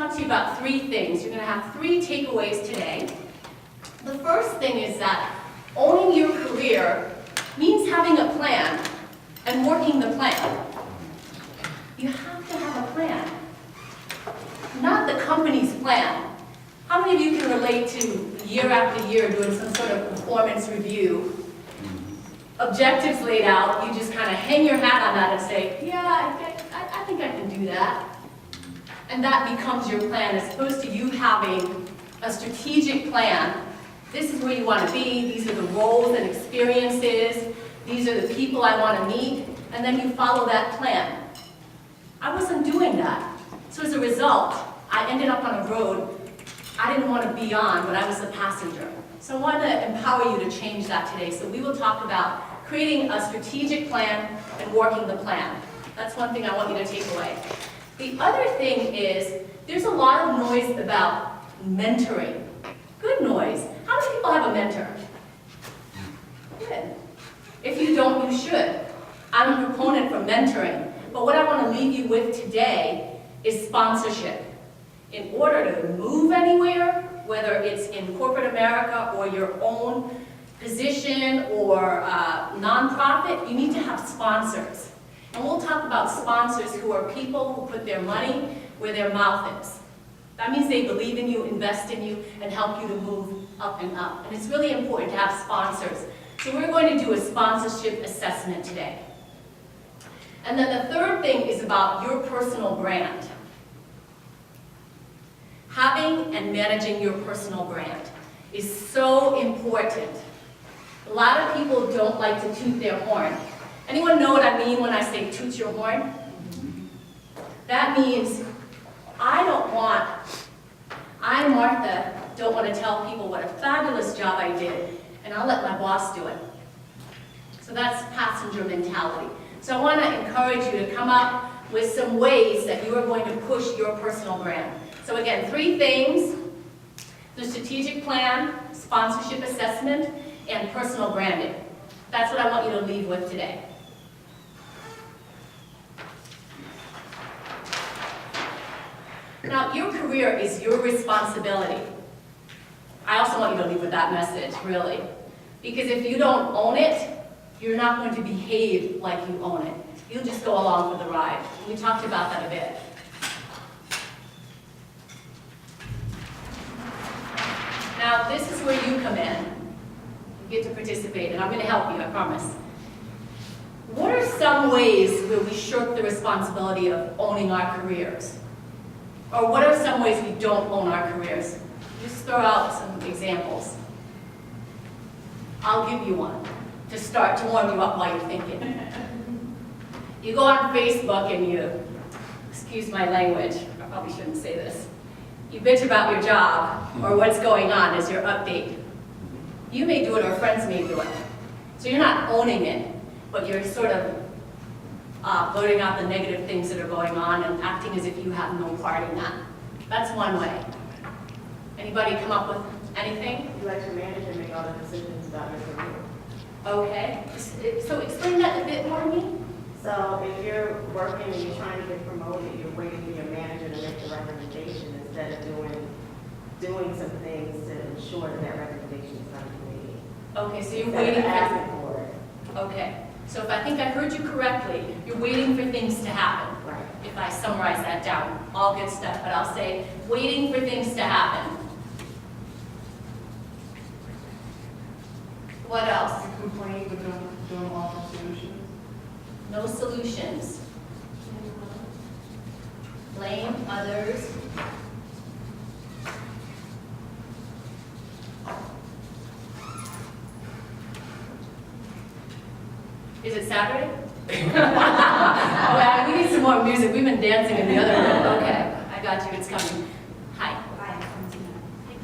talk to you about three things. You're going to have three takeaways today. The first thing is that owning your career means having a plan and working the plan. You have to have a plan, not the company's plan. How many of you can relate to year after year doing some sort of performance review? Objectives laid out, you just kind of hang your hat on that and say, yeah, I think I can do that. And that becomes your plan, as opposed to you having a strategic plan. This is where you want to be, these are the roles and experiences, these are the people I want to meet, and then you follow that plan. I wasn't doing that. So as a result, I ended up on a road I didn't want to be on, but I was the passenger. So I want to empower you to change that today. So we will talk about creating a strategic plan and working the plan. That's one thing I want you to take away. The other thing is, there's a lot of noise about mentoring. Good noise. How many people have a mentor? Good. If you don't, you should. I'm a proponent for mentoring. But what I want to leave you with today is sponsorship. In order to move anywhere, whether it's in corporate America or your own position or nonprofit, you need to have sponsors. And we'll talk about sponsors who are people who put their money where their mouth is. That means they believe in you, invest in you, and help you to move up and up. And it's really important to have sponsors. So we're going to do a sponsorship assessment today. And then the third thing is about your personal brand. Having and managing your personal brand is so important. A lot of people don't like to toot their horn. Anyone know what I mean when I say toot your horn? That means I, Martha, don't want to tell people what a fabulous job I did, and I'll let my boss do it. So that's passenger mentality. So I want to encourage you to come up with some ways that you are going to push your personal brand. So again, three things: the strategic plan, sponsorship assessment, and personal branding. That's what I want you to leave with today. Now, your career is your responsibility. I also want you to leave with that message, really. Because if you don't own it, you're not going to behave like you own it. You'll just go along for the ride. We talked about that a bit. Now, this is where you come in. You get to participate, and I'm going to help you, I promise. What are some ways where we shirk the responsibility of owning our careers? Or what are some ways we don't own our careers? Just throw out some examples. I'll give you one to start to warm you up while you're thinking. You go on Facebook and you, excuse my language, I probably shouldn't say this, you bitch about your job or what's going on as your update. You may do it or friends may do it. So you're not owning it, but you're sort of voting out the negative things that are going on and acting as if you have no part in that. That's one way. Anybody come up with anything? You like to manage and make all the decisions about your career. Okay. So explain that a bit more to me. So if you're working and you're trying to get promoted, you're waiting for your manager to make the recommendation instead of doing some things to ensure that that recommendation is not made. Okay, so you're Instead waiting of asking for it. Okay. So if I think I heard you correctly, you're waiting for things to happen. Right. If I summarize that down, all good stuff, but I'll say waiting for things to happen. What else? You complain but don't offer solutions. No solutions. Blame others. Is it Saturday? Oh, we need some more music. We've been dancing in the other room. Okay, I got you. It's coming. Hi. Hi, I'm Tina.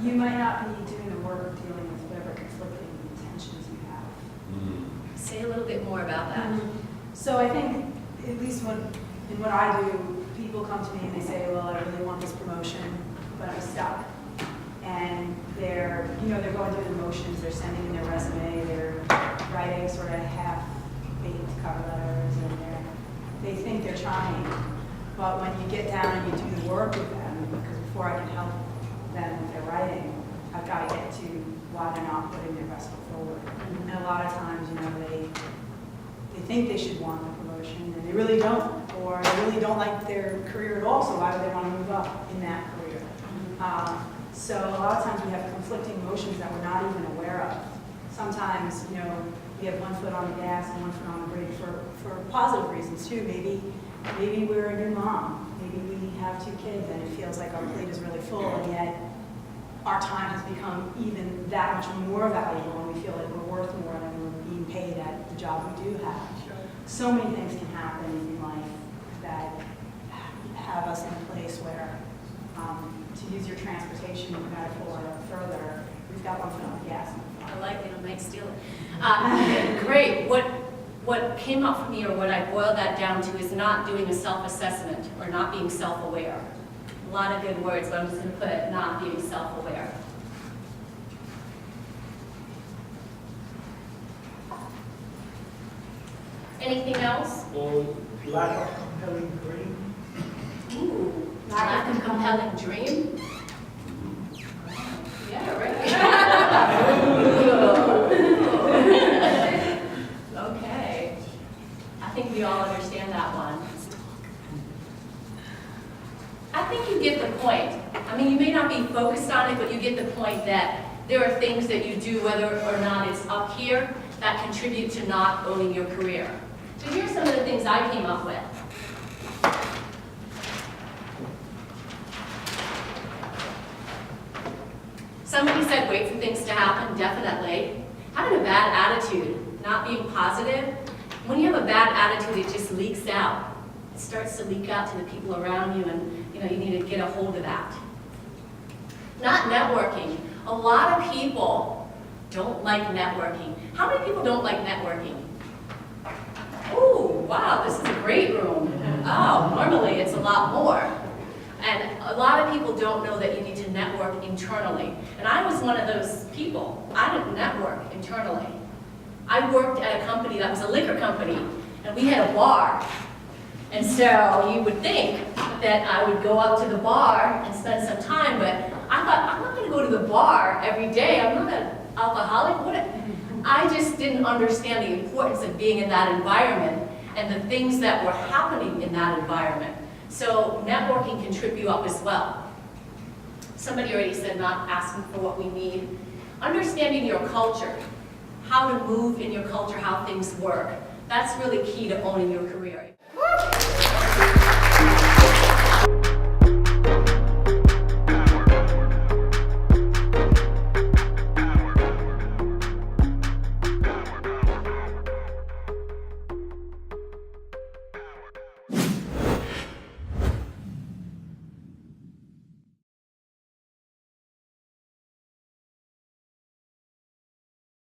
You might not be doing the work of dealing with whatever conflicting intentions you have. Say a little bit more about that. So I think, at least in what I do, people come to me and they say, well, I really want this promotion, but I'm stuck. And they're going through the motions, they're sending in their resume, they're writing sort of half-baked cover letters, and they think they're trying. But when you get down and you do the work with them, because before I can help them with their writing, I've got to get to why they're not putting their best foot forward. And a lot of times, you know, they think they should want the promotion, and they really don't, or they really don't like their career at all, so why would they want to move up in that career? So a lot of times we have conflicting emotions that we're not even aware of. Sometimes, you know, we have one foot on the gas and one foot on the brake for positive reasons too. Maybe we're a new mom. Maybe we have 2 kids and it feels like our plate is really full, and yet our time has become even that much more valuable, and we feel like we're worth more than we're being paid at the job we do have. So many things can happen in life that have us in a place where, to use your transportation metaphor further, we've got one foot on the gas. I like it, I might steal it. Great, what came up for me, or what I boiled that down to, is not doing a self-assessment, or not being self-aware. A lot of good words, but I'm just going to put not being self-aware. Anything else? Or lack of compelling dream. Ooh, lack of compelling dream? Yeah, right. Okay. I think we all understand that one. I think you get the point. I mean, you may not be focused on it, but you get the point that there are things that you do, whether or not it's up here, that contribute to not owning your career. So here's some of the things I came up with. Somebody said wait for things to happen, definitely. Having a bad attitude, not being positive. When you have a bad attitude, it just leaks out. It starts to leak out to the people around you, and you need to get a hold of that. Not networking. A lot of people don't like networking. How many people don't like networking? Oh, wow, this is a great room. Oh, normally it's a lot more. And a lot of people don't know that you need to network internally. And I was one of those people. I didn't network internally. I worked at a company that was a liquor company, and we had a bar. And so you would think that I would go up to the bar and spend some time, but I thought, I'm not going to go to the bar every day. I'm not an alcoholic. I just didn't understand the importance of being in that environment and the things that were happening in that environment. So networking can trip you up as well. Somebody already said not asking for what we need. Understanding your culture, how to move in your culture, how things work. That's really key to owning your career.